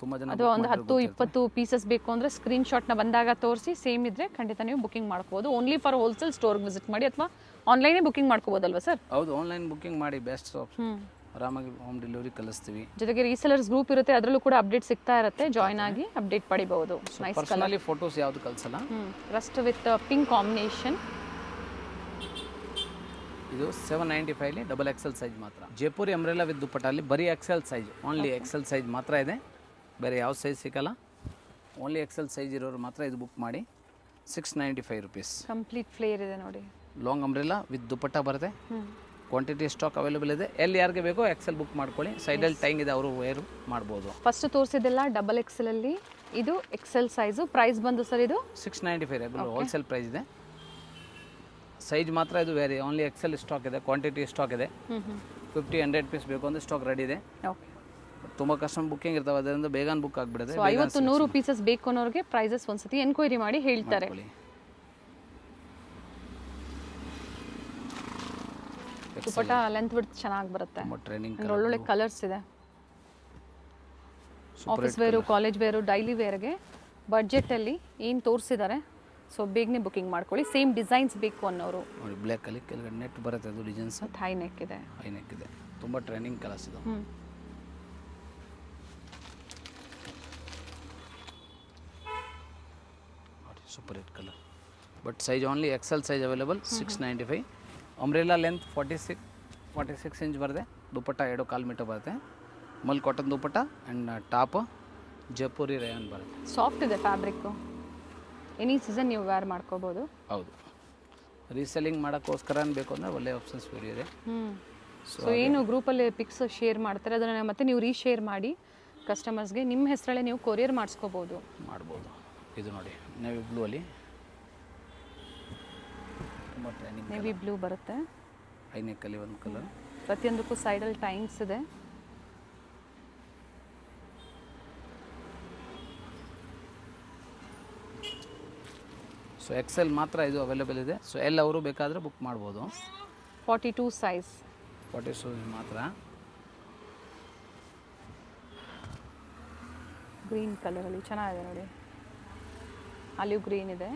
ತುಂಬ ಜನ ಅದು ಒಂದು 10-20 ಪೀಸಸ್ ಬೇಕು ಅಂದರೆ ಸ್ಕ್ರೀನ್ಶಾಟ್ನ ಬಂದಾಗ ತೋರಿಸಿ, ಸೇಮ್ ಇದ್ದರೆ ಖಂಡಿತ ನೀವು ಬುಕಿಂಗ್ ಮಾಡ್ಕೋಬೋದು. ಓನ್ಲಿ ಫಾರ್ ಹೋಲ್ಸೇಲ್ ಸ್ಟೋರ್ಗೆ ವಿಸಿಟ್ ಮಾಡಿ, ಅಥವಾ ಆನ್ಲೈನೇ ಬುಕಿಂಗ್ ಮಾಡ್ಕೋಬೋದಲ್ವಾ ಸರ್? ಹೌದು, ಆನ್ಲೈನ್ ಬುಕಿಂಗ್ ಮಾಡಿ ಬೆಸ್ಟ್ ಆಪ್ಷನ್. ಆರಾಮಾಗಿ ಹೋಮ್ ಡೆಲಿವರಿ ಕಳಿಸ್ತೀವಿ. ಜೊತೆಗೆ ರೀಸೆಲರ್ಸ್ ಗ್ರೂಪ್ ಇರುತ್ತೆ, ಅದರಲ್ಲೂ ಕೂಡ ಅಪ್ಡೇಟ್ ಸಿಗ್ತಾ ಇರುತ್ತೆ. ಜಾಯ್ನ್ ಆಗಿ ಅಪ್ಡೇಟ್ ಪಡಿಬಹುದು. Nice colour. ಪರ್ಸನಲಿ ಫೋಟೋಸ್ ಯಾವುದು ಕಳಿಸಲ್ಲ. Rust with pink combination. ಇದು 795 ಡಬಲ್ ಎಕ್ಸೆಲ್ ಸೈಜ್ ಮಾತ್ರ. ಜೈಪುರಿ ಅಂಬ್ರೆಲಾ ವಿತ್ ದುಪ್ಪಟ್ಟಲ್ಲಿ ಬರೀ XL size, only XL size ಮಾತ್ರ ಇದೆ. ಬೇರೆ ಯಾವ ಸೈಜ್ ಸಿಗಲ್ಲ. ಓನ್ಲಿ ಎಕ್ಸೆಲ್ ಸೈಜ್ ಇರೋರು ಮಾತ್ರ ಇದು ಬುಕ್ ಮಾಡಿ. 695 ರುಪೀಸ್. ಕಂಪ್ಲೀಟ್ ಫ್ಲೇರ್ ಇದೆ ನೋಡಿ. ಲಾಂಗ್ ಅಂಬ್ರೆಲಾ ವಿತ್ ದುಪ್ಪಟ್ಟ ಬರುತ್ತೆ. ಕ್ವಾಂಟಿಟಿ ಸ್ಟಾಕ್ ಅವೈಲೇಬಲ್ ಇದೆ. ಎಲ್ಲಿ ಯಾರಿಗೆ ಬೇಕೋ ಎಕ್ಸೆಲ್ ಬುಕ್ ಮಾಡ್ಕೊಳ್ಳಿ. ಸೈಡಲ್ಲಿ ಟೈಂಗ್ ಇದೆ, ಅವರು ವೇರ್ ಮಾಡ್ಬೋದು. ಫಸ್ಟ್ ತೋರಿಸಿದ್ದೆಲ್ಲ ಡಬಲ್ ಎಕ್ಸೆಲ್ ಅಲ್ಲಿ, ಇದು ಎಕ್ಸೆಲ್ ಸೈಜು. ಪ್ರೈಸ್ ಬಂದು ಸರ್ ಇದು 695 ರೆಗ್ಯುಲರ್ ಹೋಲ್ಸೇಲ್ ಪ್ರೈಸ್ ಇದೆ. ಸೈಜ್ ಮಾತ್ರ ಇದು ಬೇರೆ, ಓನ್ಲಿ ಎಕ್ಸೆಲ್ ಸ್ಟಾಕ್ ಇದೆ, ಕ್ವಾಂಟಿಟಿ ಸ್ಟಾಕ್ ಇದೆ. 50-100 ಪೀಸ್ ಬೇಕು ಅಂದರೆ ಸ್ಟಾಕ್ ರೆಡಿ ಇದೆ. ಓಕೆ, ತುಂಬ ಕಸ್ಟಮರ್ ಬುಕ್ಕಿಂಗ್ ಇರ್ತಾವೆ, ಅದರಿಂದ ಬೇಗ ಬುಕ್ ಆಗಿಬಿಡುತ್ತೆ. 50-100 ಪೀಸಸ್ ಬೇಕು ಅನ್ನೋರಿಗೆ ಪ್ರೈಸಸ್ ಒಂದ್ಸತಿ ಎನ್ಕ್ವೈರಿ ಮಾಡಿ ಹೇಳ್ತಾರೆ. ದುಪ್ಪಟ್ಟ ಲೆಂತ್ ಬಿಡ್ತು ಚೆನ್ನಾಗಿ ಬರುತ್ತೆ. ಒಳ್ಳೊಳ್ಳೆ ಕಲರ್ಸ್ ಇದೆ. Office wear, college wear, daily ವೇರ್ಗೆ ಬಡ್ಜೆಟಲ್ಲಿ ಏನು ತೋರಿಸಿದ್ದಾರೆ. ಸೊ ಬೇಗನೆ ಬುಕಿಂಗ್ ಮಾಡ್ಕೊಳ್ಳಿ. ಸೇಮ್ ಡಿಸೈನ್ಸ್ ಬೇಕು ಅನ್ನೋರು. ನೋಡಿ, ಬ್ಲ್ಯಾಕಲ್ಲಿ ಕೆಳಗಡೆ ನೆಟ್ ಬರುತ್ತೆ, ಅದು ಡಿಸೈನ್ಸ್. ಹೈ ನೆಕ್ ಇದೆ. ಹೈ ನೆಕ್ ಇದೆ, ತುಂಬ ಟ್ರೆಂಡಿಂಗ್ ಕಲರ್ಸ್ ಇದು. ನೋಡಿ, super hit colour. But size only XL size available. 695. Umbrella length 46 inch ಬರುತ್ತೆ. ದುಪ್ಪಟ್ಟ 2.25 ಮೀಟರ್ ಬರುತ್ತೆ. Mul cotton dupatta and top Jaipuri rayon ಬರುತ್ತೆ. ಸಾಫ್ಟ್ ಇದೆ ಫ್ಯಾಬ್ರಿಕ್ಕು. ಎನಿ ಸೀಸನ್ ನೀವು ವೇರ್ ಮಾಡ್ಕೋಬೋದು. ಹೌದು, ರೀಸೆಲ್ಲಿಂಗ್ ಮಾಡೋಕ್ಕೋಸ್ಕರ ಬೇಕು ಅಂದರೆ ಒಳ್ಳೆ ಆಪ್ಷನ್ಸ್ ವಿಡಿಯೋ ಇದೆ. ಸೊ ಏನು ಗ್ರೂಪಲ್ಲಿ ಪಿಕ್ಸ್ ಶೇರ್ ಮಾಡ್ತಾರೆ ಅದನ್ನು ಮತ್ತೆ ನೀವು ರೀಶೇರ್ ಮಾಡಿ ಕಸ್ಟಮರ್ಸ್ಗೆ ನಿಮ್ಮ ಹೆಸರಲ್ಲೇ ನೀವು ಕೊರಿಯರ್ ಮಾಡ್ಬೋದು. ಇದು ನೋಡಿ, ನೇವಿ ಬ್ಲೂ ಅಲ್ಲಿ ತುಂಬ ಟ್ರೆಂಡಿಂಗ್. ನೇವಿ ಬ್ಲೂ ಬರುತ್ತೆ. ಹೈ ನೆಕ್ಕಲ್ಲಿ ಒಂದು ಕಲರ್. ಪ್ರತಿಯೊಂದಕ್ಕೂ ಸೈಡಲ್ಲಿ ಟೈಮ್ಸ್ ಇದೆ. ಸೊ ಎಕ್ಸೆಲ್ ಮಾತ್ರ ಇದು ಅವೈಲೇಬಲ್ ಇದೆ. ಸೊ ಎಲ್ ಅವರು ಬೇಕಾದರೆ ಬುಕ್ ಮಾಡ್ಬೋದು. 42 ಸೈಜ್. 42 ಮಾತ್ರ. ಗ್ರೀನ್ ಕಲರಲ್ಲಿ ಚೆನ್ನಾಗಿದೆ ನೋಡಿ, ಆಲಿವ್ ಗ್ರೀನ್ ಇದೆ,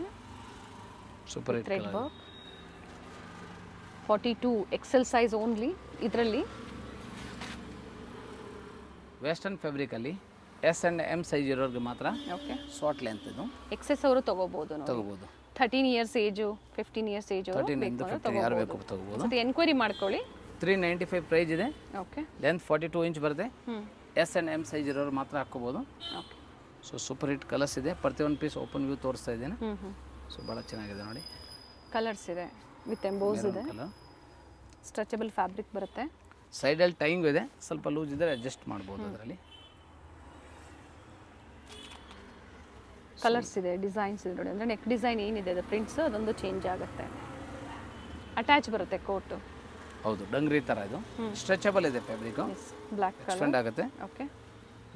super hit thread work. 42 XL size only. ಇದರಲ್ಲಿ ವೆಸ್ಟರ್ನ್ ಫ್ಯಾಬ್ರಿಕಲ್ಲಿ S&M ಸೈಜ್ ಇರೋರಿಗೆ ಮಾತ್ರ ಓಕೆ ಶಾರ್ಟ್ ಲೆಂತ್ ಇದು ಎಕ್ಸೆಸ್ ಅವರು ತಗೋಬಹುದು ನೋಡಿ. ತಗೋಬೋದು. 13 ಇಯರ್ಸ್ ಏಜು, 15 ಇಯರ್ಸ್ ಏಜು 13 ಇಂದ 15 ಯಾರು ಬೇಕು ತಗೋಬೋದು. ಮತ್ತೆ ಎನ್ಕ್ವೈರಿ ಮಾಡ್ಕೊಳ್ಳಿ. 395 ಪ್ರೈಸ್ ಇದೆ. ಓಕೆ ಲೆಂತ್ 42 ಇಂಚ್ ಬರುತ್ತೆ. ಹ್ಞೂ S&M ಸೈಜ್ ಇರೋರು ಮಾತ್ರ ಹಾಕ್ಕೋಬೋದು. Okay so super hit colours ಇದೆ. ಪ್ರತಿಯೊಂದು ಪೀಸ್ ಓಪನ್ ವ್ಯೂ ತೋರಿಸ್ತಾ ಇದ್ದೇನೆ. ಹ್ಞೂ ಸೊ ಭಾಳ ಚೆನ್ನಾಗಿದೆ ನೋಡಿ. ಕಲರ್ಸ್ ಇದೆ, ವಿತ್ ಎಂಬೋಸ್ ಇದೆ, ಕಲರ್ ಸ್ಟ್ರೆಚಬಲ್ ಫ್ಯಾಬ್ರಿಕ್ ಬರುತ್ತೆ. ಸೈಡಲ್ಲಿ ಟೈಂಗ್ ಇದೆ, ಸ್ವಲ್ಪ ಲೂಸ್ ಇದ್ದರೆ ಅಡ್ಜಸ್ಟ್ ಮಾಡ್ಬೋದು ಅದರಲ್ಲಿ. ಕಲರ್ಸ್ ಇದೆ, ಡಿಸೈನ್ಸ್ ಇದೆ ನೋಡಿ. ಅಂದರೆ ನೆಕ್ ಡಿಸೈನ್ ಏನಿದೆ ಅದು ಪ್ರಿಂಟ್ಸ್ ಅದೊಂದು ಚೇಂಜ್ ಆಗುತ್ತೆ. ಅಟ್ಯಾಚ್ ಬರುತ್ತೆ ಕೋಟು. ಹೌದು, ಡಂಗ್ರಿ ಥರ ಇದು. ಸ್ಟ್ರೆಚಬಲ್ ಇದೆ ಫ್ಯಾಬ್ರಿಕು, ಬ್ಲ್ಯಾಕ್ ಕಲರ್ ಎಕ್ಸ್ಟೆಂಡ್ ಆಗುತ್ತೆ. ಓಕೆ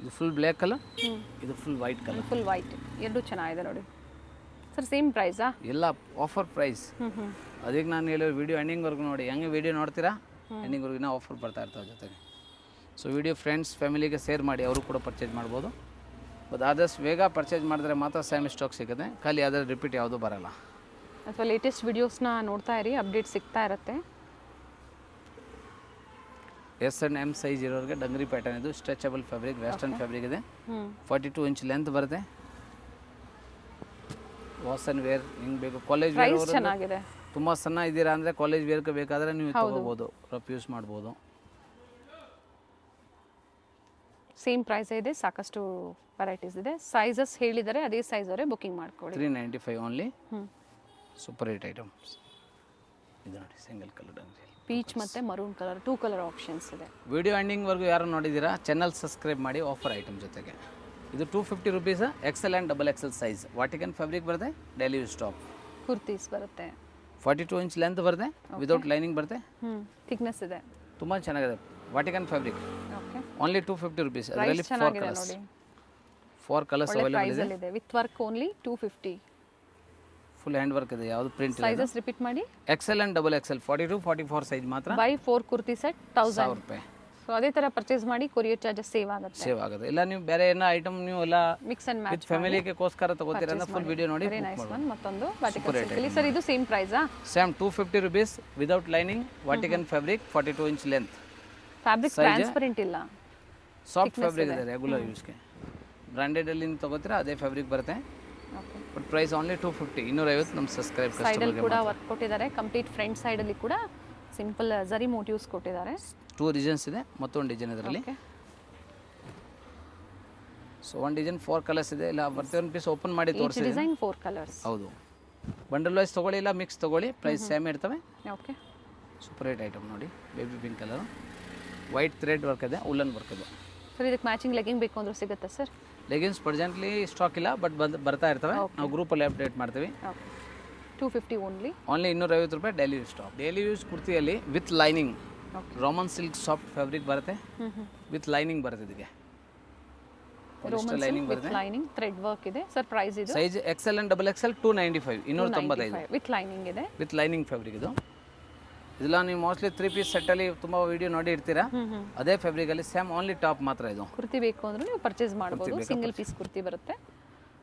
ಇದು ಫುಲ್ ಬ್ಲ್ಯಾಕ್ ಕಲರ್, ಇದು full white colour. Full white, ಎರಡೂ ಚೆನ್ನಾಗಿದೆ ನೋಡಿ. ಸರ್ ಸೇಮ್ ಪ್ರೈಸಾ? ಎಲ್ಲ ಆಫರ್ ಪ್ರೈಸ್. ಅದಕ್ಕೆ ನಾನು ಹೇಳೋ ವಿಡಿಯೋ ಎಂಡಿಂಗ್ವರೆಗೂ ನೋಡಿ. ಹೆಂಗೆ ವಿಡಿಯೋ ನೋಡ್ತೀರಾ ಎಂಡಿಂಗ್ವರೆಗಿನ ಆಫರ್ ಬರ್ತಾ ಇರ್ತಾವೆ ಜೊತೆಗೆ. ಸೊ ವಿಡಿಯೋ ಫ್ರೆಂಡ್ಸ್ ಫ್ಯಾಮಿಲಿಗೆ ಶೇರ್ ಮಾಡಿ, ಅವರು ಕೂಡ ಪರ್ಚೇಸ್ ಮಾಡ್ಬೋದು. ಬಟ್ ಆದಷ್ಟು ಬೇಗ ಪರ್ಚೇಸ್ ಮಾಡಿದ್ರೆ ಮಾತ್ರ ಸೇಮ್ ಸ್ಟಾಕ್ ಸಿಗುತ್ತೆ, ಖಾಲಿ ಆದರೆ ರಿಪೀಟ್ ಯಾವುದೂ ಬರಲ್ಲ. ಅಥವಾ ಲೇಟೆಸ್ಟ್ ವಿಡಿಯೋಸ್ನ ನೋಡ್ತಾ ಇರಿ, ಅಪ್ಡೇಟ್ ಸಿಗ್ತಾ ಇರುತ್ತೆ. S&M ಸೈಜ್ ಇರೋರಿಗೆ ಡಂಗ್ರಿ ಪ್ಯಾಟರ್ನ್ ಇದು. ಸ್ಟ್ರೆಚಬಲ್ ಫ್ಯಾಬ್ರಿಕ್, ವೆಸ್ಟರ್ನ್ ಫ್ಯಾಬ್ರಿಕ್ ಇದೆ. 42 ಇಂಚ್ ಲೆಂತ್ ಬರುತ್ತೆ. ವಾಶ್ ಆ್ಯಂಡ್ ವೇರ್ ಹಿಂಗೆ ಬೇಕು. ಕಾಲೇಜ್ ವೇರ್ ಪ್ರೈಸ್ ಚೆನ್ನಾಗಿದೆ. ತುಂಬ ಸಣ್ಣ ಇದ್ದೀರಾ ಅಂದರೆ ಕಾಲೇಜ್ ವೇರ್ಗೆ ಬೇಕಾದರೆ ನೀವು ತೊಗೋಬೋದು, ರಫ್ ಯೂಸ್ ಮಾಡ್ಬೋದು. ಸೇಮ್ ಪ್ರೈಸ್ ಇದೆ, ಸಾಕಷ್ಟು ವೆರೈಟೀಸ್ ಇದೆ. ಸೈಜಸ್ ಹೇಳಿದರೆ ಅದೇ ಸೈಜ್ ಅವರೇ ಬುಕಿಂಗ್ ಮಾಡ್ಕೊಳ್ಳಿ. 395 ಓನ್ಲಿ. ಸೂಪರ್ ಹಿಟ್ ಐಟಮ್ಸ್ ಇದು ನೋಡಿ. ಸಿಂಗಲ್ ಕಲರ್ ಡಂಗ್ರಿ, ಪೀಚ್ ಮತ್ತು ಮರೂನ್ ಕಲರ್, 2 ಕಲರ್ ಆಪ್ಷನ್ಸ್ ಇದೆ. ವಿಡಿಯೋ ಎಂಡಿಂಗ್ವರೆಗೂ ಯಾರು ನೋಡಿದ್ದೀರಾ ಚಾನಲ್ ಸಬ್ಸ್ಕ್ರೈಬ್ ಮಾಡಿ. ಆಫರ್ ಐಟಮ್ ಜೊತೆಗೆ ಇದು 250 rupees. XL and XXL size. Vatican fabric ಬರುತ್ತೆ, ಡೈಲಿ ಯೂಸ್ ಟಾಪ್. ಕುರ್ತೀಸ್ ಬರುತ್ತೆ. 42 ಇಂಚ್ ಲೆಂತ್ ಬರುತ್ತೆ, ವಿದೌಟ್ ಲೈನಿಂಗ್ ಬರುತ್ತೆ. ಥಿಕ್ನೆಸ್ ಇದೆ, ತುಂಬ ಚೆನ್ನಾಗಿದೆ. Vatican fabric okay. Only 250 rupees. ಅದರಲ್ಲಿ 4 ಕಲರ್ಸ್. 4 ಕಲರ್ಸ್ ಅವೈಲೇಬಲ್ ಇದೆ. ಇದೆ with work only 250. Full hand work ಇದೆ, ಯಾವುದು ಪ್ರಿಂಟ್ ಇಲ್ಲ. ಸೈಜಸ್ ರಿಪೀಟ್ ಮಾಡಿ. XL ಆ್ಯಂಡ್ XXL 42 44 ಸೈಜ್ ಮಾತ್ರ. ಬೈ 4 ಕುರ್ತಿ ಸೆಟ್ 1000 ರೂಪಾಯಿ. ಸೊ ಅದೇ ಥರ ಪರ್ಚೇಸ್ ಮಾಡಿ, ಕೊರಿಯರ್ ಚಾರ್ಜಸ್ ಸೇವ್ ಆಗುತ್ತೆ. ಸೇವ್ ಆಗುತ್ತೆ. ಇಲ್ಲ ನೀವು ಬೇರೆ ಏನೋ ಐಟಮ್ ನೀವು ಎಲ್ಲ ಮಿಕ್ಸ್ ಅಂಡ್ ಮ್ಯಾಚ್ ವಿತ್ ಫ್ಯಾಮಿಲಿಗೋಸ್ಕರ ತಗೋತೀರ ಅಂದ್ರೆ ಫುಲ್ ವಿಡಿಯೋ ನೋಡಿ. Very nice one. ಮತ್ತೊಂದು ವಾಟಿಕನ್ ಸಿಲ್ಕ್. ಸರ್ ಇದು ಸೇಮ್ ಪ್ರೈಸಾ? Same 250 rupees without lining. Vatican fabric, 42 inch length. Fabric transparent ಇಲ್ಲ, ಸಾಫ್ಟ್ ಫ್ಯಾಬ್ರಿಕ್ ಇದೆ ರೆಗ್ಯುಲರ್ ಯೂಸ್ಗೆ. ಬ್ರಾಂಡೆಡಲ್ಲಿ ನೀವು ತಗೋತೀರಾ ಅದೇ ಫ್ಯಾಬ್ರಿಕ್ ಬರುತ್ತೆ. ಓಕೆ. But price only 250. 250 ನಮ್ಮ ಸಬ್ಸ್ಕ್ರೈಬ್ ಸೈಡಲ್ಲಿ ಕೂಡ ವರ್ಕ್ ಕೊಟ್ಟಿದ್ದಾರೆ. ಕಂಪ್ಲೀಟ್ ಫ್ರಂಟ್ ಸೈಡಲ್ಲಿ ಕೂಡ ಸಿಂಪಲ್ ಝರಿ ಮೋಟಿವ್ಸ್ ಕೊಟ್ಟಿದ್ದಾರೆ. 2 ಡಿಸೈನ್ಸ್ ಇದೆ, ಮತ್ತೊಂದು ಡಿಸೈನ್ ಇದರಲ್ಲಿ. ಸೊ ಒಂದು ಡಿಸೈನ್ 4 ಕಲರ್ಸ್ ಇದೆ. ಇಲ್ಲ ಪ್ರತಿಯೊಂದು ಪೀಸ್ ಓಪನ್ ಮಾಡಿ ತೋರಿಸಿದೆ. Design 4 colours. ಹೌದು, ಬಂಡಲ್ ವೈಸ್ ತೊಗೊಳ್ಳಿ, ಇಲ್ಲ ಮಿಕ್ಸ್ ತೊಗೊಳ್ಳಿ, ಪ್ರೈಸ್ ಸೇಮ್ ಇರ್ತವೆ. ಓಕೆ. ಸೂಪರ್ ಹಿಟ್ ಐಟಮ್ ನೋಡಿ. Baby pink colour, white thread work ಇದೆ, ಉಲ್ಲನ್ ವರ್ಕ್ ಇದೆ. ಸರ್ ಇದಕ್ಕೆ ಮ್ಯಾಚಿಂಗ್ ಲೆಗಿಂಗ್ ಬೇಕು ಅಂದ್ರೆ ಸಿಗುತ್ತಾ ಸರ್? ಲೆಗಿನ್ಸ್ ಪ್ರೆಸೆಂಟ್ಲಿ ಸ್ಟಾಕ್ ಇಲ್ಲ, ಬಟ್ ಬರ್ತಾ ಇರ್ತವೆ. ನಾವು ಗ್ರೂಪಲ್ಲಿ ಅಪ್ಡೇಟ್ ಮಾಡ್ತೀವಿ. ಓಕೆ. 250 ಓನ್ಲಿ. ಓನ್ಲಿ 250 ರೂಪಾಯಿ daily use stock. Daily use ಕುರ್ತಿಯಲ್ಲಿ with lining, Roman silk soft fabric ಬರುತ್ತೆ, ವಿತ್ ಲೈನಿಂಗ್ ಬರುತ್ತೆ. ಇದಕ್ಕೆ ಲೈನಿಂಗ್ ಬರುತ್ತೆ, ಲೈನಿಂಗ್ ಥ್ರೆಡ್ ವರ್ಕ್ ಇದೆ. ಸರ್ ಪ್ರೈಸ್ ಇದು? Size XL and XXL 295, 295 with lining ಇದೆ. ವಿತ್ ಲೈನಿಂಗ್ ಫ್ಯಾಬ್ರಿಕ್ ಇದು. ಇದೆಲ್ಲ ನೀವು ಮೋಸ್ಟ್ಲಿ 3 ಪೀಸ್ ಸೆಟ್ಟಲ್ಲಿ ತುಂಬ ವಿಡಿಯೋ ನೋಡಿ ಇರ್ತೀರಾ. ಅದೇ ಫ್ಯಾಬ್ರಿಕಲ್ಲಿ ಸೇಮ್ ಓನ್ಲಿ ಟಾಪ್ ಮಾತ್ರ ಇದು. ಕುರ್ತಿ ಬೇಕು ಅಂದ್ರೆ ನೀವು ಪರ್ಚೇಸ್ ಮಾಡ್ಬೋದು. ಸಿಂಗಲ್ ಪೀಸ್ ಕುರ್ತಿ ಬರುತ್ತೆ.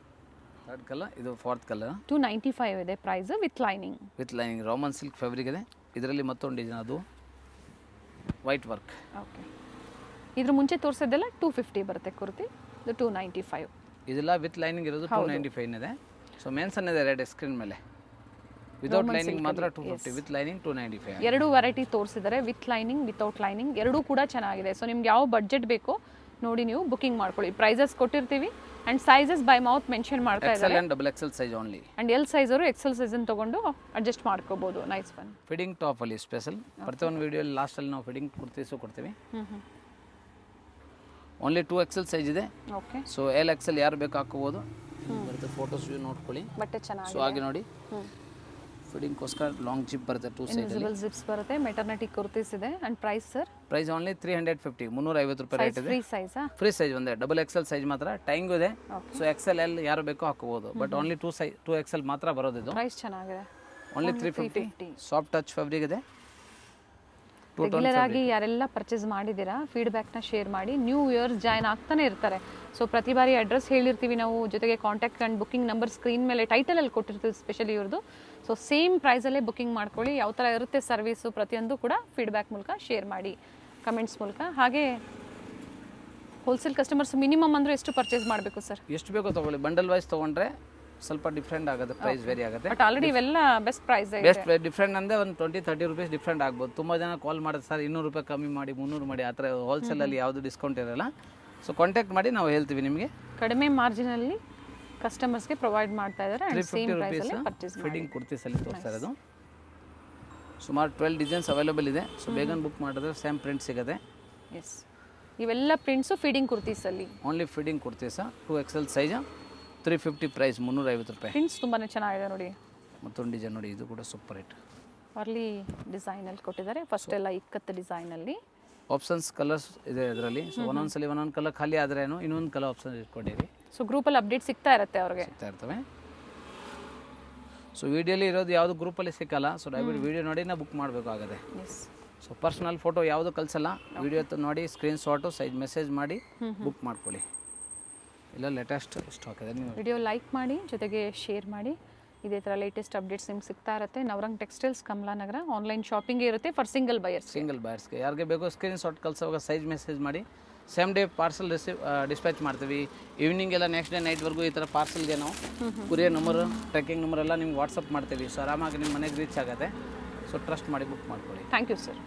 3rd ಕಲರ್, ಇದು 4th ಕಲರ್. 295 ಇದೆ price with lining. With lining Roman silk fabric ಇದೆ. ಇದರಲ್ಲಿ ಮತ್ತೊಂದು ಡಿಸೈನ್, ಅದು ವೈಟ್ ವರ್ಕ್. ಓಕೆ. ಇದ್ರ ಮುಂಚೆ ತೋರಿಸಿದ್ದೆಲ್ಲ 250 ಬರುತ್ತೆ ಕುರ್ತಿ, ಇದು 295. ಇದೆಲ್ಲ ವಿತ್ ಲೈನಿಂಗ್ ಇರೋದು 295 ಇದೆ. ಸೊ ಮೆನ್ಸನ್ ಇದೆ ರೆಡ್ ಸ್ಕ್ರೀನ್ ಮೇಲೆ. ವಿತೌಟ್ ಲೈನಿಂಗ್ ಮಾತ್ರ 250, ವಿತ್ ಲೈನಿಂಗ್ 295. ಎರಡು ವೆರೈಟಿ ತೋರಿಸಿದ್ದಾರೆ, ವಿತ್ ಲೈನಿಂಗ್, ವಿತೌಟ್ ಲೈನಿಂಗ್, ಎರಡೂ ಕೂಡ ಚೆನ್ನಾಗಿದೆ. ಸೊ ನಿಮ್ಗೆ ಯಾವ ಬಡ್ಜೆಟ್ ಬೇಕೋ ನೋಡಿ ನೀವು ಬುಕಿಂಗ್ ಮಾಡ್ಕೊಳ್ಳಿ. ಪ್ರೈಸಸ್ ಕೊಟ್ಟಿರ್ತೀವಿ and sizes by mouth mention ಮಾಡ್ತಾ ಇದ್ದಾರೆ. XL and XXL size only. And L size ಅವರು XL ಸೈಜನ್ನು ತೊಗೊಂಡು ಅಡ್ಜಸ್ಟ್ ಮಾಡ್ಕೋಬೋದು. Nice one. ಫಿಟ್ಟಿಂಗ್ ಟಾಪಲ್ಲಿ ಸ್ಪೆಷಲ್. ಪ್ರತಿಯೊಂದು ವಿಡಿಯೋಲಿ ಲಾಸ್ಟಲ್ಲಿ ನಾವು ಫಿಟ್ಟಿಂಗ್ ಕುರ್ತೀಸು ಕೊಡ್ತೀವಿ. ಓನ್ಲಿ 2XL ಸೈಜ್ ಇದೆ. ಓಕೆ. ಸೊ L XL ಯಾರು ಬೇಕು ಹಾಕೋಬೋದು. ಬರುತ್ತೆ, ಫೋಟೋಸ್ ವ್ಯೂ ನೋಡ್ಕೊಳ್ಳಿ. ಬಟ್ಟೆ ಚೆನ್ನಾಗಿದೆ. ಸೊ ಹಾಗೆ ನೋಡಿ, ಫಿಟ್ಟಿಂಗ್ಗೋಸ್ಕರ ಲಾಂಗ್ ಜಿಪ್ ಬರುತ್ತೆ 2 ಸೈಡಲ್ಲಿ. ಇನ್ವಿಸಿಬಲ್ ಜಿಪ್ಸ್ ಬರುತ್ತೆ. ಮೆಟರ್ನಿಟಿ ಕುರ್ತೀಸ್ ಇದೆ. And price sir? Price only 350, 350 ರೂಪಾಯಿ ರೇಟ್ ಇದೆ. ಫ್ರೀ ಸೈಜಾ? ಫ್ರೀ ಸೈಜ್ ಒಂದೇ, XXL ಸೈಜ್ ಮಾತ್ರ. ಟೈಂಗು ಇದೆ. ಸೊ XL L ಯಾರು ಬೇಕೋ ಹಾಕೋಬೋದು. ಬಟ್ ಓನ್ಲಿ 2XL ಮಾತ್ರ ಬರೋದು ಇದು. ಪ್ರೈಸ್ ಚೆನ್ನಾಗಿದೆ. ಓನ್ಲಿ 350. ಸಾಫ್ಟ್ ಟಚ್ ಫ್ಯಾಬ್ರಿಕ್ ಇದೆ. ರೆಗ್ಯುಲರ್ ಆಗಿ ಯಾರೆಲ್ಲ ಪರ್ಚೇಸ್ ಮಾಡಿದ್ದೀರಾ ಫೀಡ್ಬ್ಯಾಕ್ನ ಶೇರ್ ಮಾಡಿ. ನ್ಯೂ ಇಯರ್ ಜಾಯ್ನ್ ಆಗ್ತಾನೆ ಇರ್ತಾರೆ. ಸೊ ಪ್ರತಿ ಬಾರಿ ಅಡ್ರೆಸ್ ಹೇಳಿರ್ತೀವಿ ನಾವು, ಜೊತೆಗೆ contact and booking number screen ಮೇಲೆ ಟೈಟಲಲ್ಲಿ ಕೊಟ್ಟಿರ್ತೀವಿ ಸ್ಪೆಷಲಿ ಇವ್ರದ್ದು. ಸೊ ಸೇಮ್ ಪ್ರೈಸಲ್ಲೇ ಬುಕಿಂಗ್ ಮಾಡ್ಕೊಳ್ಳಿ. ಯಾವ ಥರ ಇರುತ್ತೆ ಸರ್ವಿಸು ಪ್ರತಿಯೊಂದು ಕೂಡ ಫೀಡ್ಬ್ಯಾಕ್ ಮೂಲಕ ಶೇರ್ ಮಾಡಿ, ಕಮೆಂಟ್ಸ್ ಮೂಲಕ. ಹಾಗೆ ಹೋಲ್ಸೇಲ್ ಕಸ್ಟಮರ್ಸ್ ಮಿನಿಮಮ್ ಅಂದರೆ ಎಷ್ಟು ಪರ್ಚೇಸ್ ಮಾಡಬೇಕು ಸರ್? ಎಷ್ಟು ಬೇಕೋ ತೊಗೊಳ್ಳಿ. ಬಂಡಲ್ ವೈಸ್ ತೊಗೊಂಡ್ರೆ ಸ್ವಲ್ಪ ಡಿಫ್ರೆಂಟ್ ಆಗುತ್ತೆ, ಪ್ರೈಸ್ ವೇರಿ ಆಗುತ್ತೆ. ಬಟ್ ಆಲ್ರೆಡಿ ಇವೆಲ್ಲ ಬೆಸ್ಟ್ ಪ್ರೈಸ್ ಬೆಸ್ಟ್ ಡಿಫ್ರೆಂಟ್ ಅಂದರೆ ಒಂದು 20-30 ರುಪೀಸ್ ಡಿಫ್ರೆಂಟ್ ಆಗ್ಬೋದು. ತುಂಬ ಜನ ಕಾಲ್ ಮಾಡೋದು ಸರ್ 200 ರೂಪಾಯಿ ಕಮ್ಮಿ ಮಾಡಿ, 300 ಮಾಡಿ, ಆ ಥರ ಹೋಲ್ಸೇಲಲ್ಲಿ ಯಾವುದು ಡಿಸ್ಕೌಂಟ್ ಇರೋಲ್ಲ. ಸೊ ಕಾಂಟ್ಯಾಕ್ಟ್ ಮಾಡಿ, ನಾವು ಹೇಳ್ತೀವಿ ನಿಮಗೆ. ಕಡಿಮೆ ಮಾರ್ಜಿನಲ್ಲಿ ಕಸ್ಟಮರ್ಸ್ಗೆ ಪ್ರೊವೈಡ್ ಮಾಡ್ತಾ ಇದ್ದಾರೆ. ಆ್ಯಂಡ್ ಸೇಮ್ ಪ್ರೈಸಲ್ಲಿ ಪರ್ಚೇಸ್ ಮಾಡಿ. ಫಿಟ್ಟಿಂಗ್ ಕುರ್ತೀಸಲ್ಲಿ ತೋರಿಸ್ತಾ ಇರೋದು. ಸುಮಾರು 12 ಡಿಸೈನ್ಸ್ ಅವೈಲೇಬಲ್ ಇದೆ. ಸೊ ಬೇಗ ಬುಕ್ ಮಾಡಿದ್ರೆ ಸೇಮ್ ಪ್ರಿಂಟ್ ಸಿಗುತ್ತೆ. ಎಸ್, ಇವೆಲ್ಲ ಪ್ರಿಂಟ್ಸು ಫೀಡಿಂಗ್ ಕುರ್ತೀಸಲ್ಲಿ. Only feeding kurtis 2XL size, 350 price, 350 ರೂಪಾಯಿ. ಪ್ರಿಂಟ್ಸ್ ತುಂಬಾ ಚೆನ್ನಾಗಿದೆ ನೋಡಿ. ಮತ್ತೊಂದು ಡಿಸೈನ್ ನೋಡಿ, ಇದು ಕೂಡ ಸೂಪರ್ ಹಿಟ್. ಅರ್ಲಿ ಡಿಸೈನಲ್ಲಿ ಕೊಟ್ಟಿದ್ದಾರೆ. ಫಸ್ಟ್ ಎಲ್ಲ ಇಕ್ಕತ್ತು ಡಿಸೈನಲ್ಲಿ ಆಪ್ಷನ್ಸ್ ಕಲರ್ಸ್ ಇದೆ ಇದರಲ್ಲಿ. ಸೊ ಒಂದೊಂದ್ಸಲಿ ಒಂದೊಂದು ಕಲರ್ ಖಾಲಿ ಆದ್ರೇನು ಇನ್ನೊಂದು ಕಲರ್ ಆಪ್ಷನ್ ಇಟ್ಕೊಂಡಿವಿ. ಸೊ ಗ್ರೂಪಲ್ಲಿ ಅಪ್ಡೇಟ್ ಸಿಗ್ತಾ ಇರುತ್ತೆ ಅವ್ರಿಗೆ, ಸಿಗ್ತಾ ಇರ್ತವೆ. ಸೊ ವಿಡಿಯೋಲಿ ಇರೋದು ಯಾವುದು ಗ್ರೂಪಲ್ಲಿ ಸಿಕ್ಕಲ್ಲ. ಸೊ ದಯವಿಟ್ಟು ವಿಡಿಯೋ ನೋಡಿ ನಾವು ಬುಕ್ ಮಾಡಬೇಕಾಗುತ್ತೆ. ಎಸ್. ಸೊ ಪರ್ಸ್ನಲ್ ಫೋಟೋ ಯಾವುದು ಕಳಿಸಲ್ಲ, ವಿಡಿಯೋ ನೋಡಿ ಸ್ಕ್ರೀನ್ ಶಾಟು ಸೈಜ್ ಮೆಸೇಜ್ ಮಾಡಿ ಬುಕ್ ಮಾಡ್ಕೊಳ್ಳಿ. ಇಲ್ಲ ಲೇಟೆಸ್ಟ್ ಸ್ಟಾಕ್ ಇದೆ. ನೀವು ವಿಡಿಯೋ ಲೈಕ್ ಮಾಡಿ, ಜೊತೆಗೆ ಶೇರ್ ಮಾಡಿ. ಇದೇ ಥರ ಲೇಟೆಸ್ಟ್ ಅಪ್ಡೇಟ್ಸ್ ನಿಮ್ಗೆ ಸಿಗ್ತಾ ಇರುತ್ತೆ. Navrang textiles, Kamla Nagar. Online shopping ಇರುತ್ತೆ ಫಾರ್ ಸಿಂಗಲ್ ಬಯರ್ಸ್ಗೆ. ಯಾರಿಗೆ ಬೇಕೋ ಸ್ಕ್ರೀನ್ ಶಾಟ್ ಕಳಿಸೋವಾಗ ಸೈಜ್ ಮೆಸೇಜ್ ಮಾಡಿ. ಸೇಮ್ ಡೇ ಪಾರ್ಸಲ್ ಡಿಸ್ಪ್ಯಾಚ್ ಮಾಡ್ತೀವಿ. ಈವ್ನಿಂಗ್ ಎಲ್ಲ ನೆಕ್ಸ್ಟ್ ಡೇ ನೈಟ್ವರೆಗೂ ಈ ಥರ ಪಾರ್ಸಲ್ಗೆ ನಾವು ಕುರಿಯರ್ ನಂಬರ್, ಟ್ರ್ಯಾಕಿಂಗ್ ನಂಬರ್ ಎಲ್ಲ ನಿಮ್ಗೆ ವಾಟ್ಸಪ್ ಮಾಡ್ತೀವಿ. ಸೊ ಆರಾಮಾಗಿ ನಿಮ್ಮ ಮನೆಗೆ ರೀಚ್ ಆಗುತ್ತೆ. ಸೊ ಟ್ರಸ್ಟ್ ಮಾಡಿ ಬುಕ್ ಮಾಡ್ಕೊಳ್ಳಿ. Thank you sir.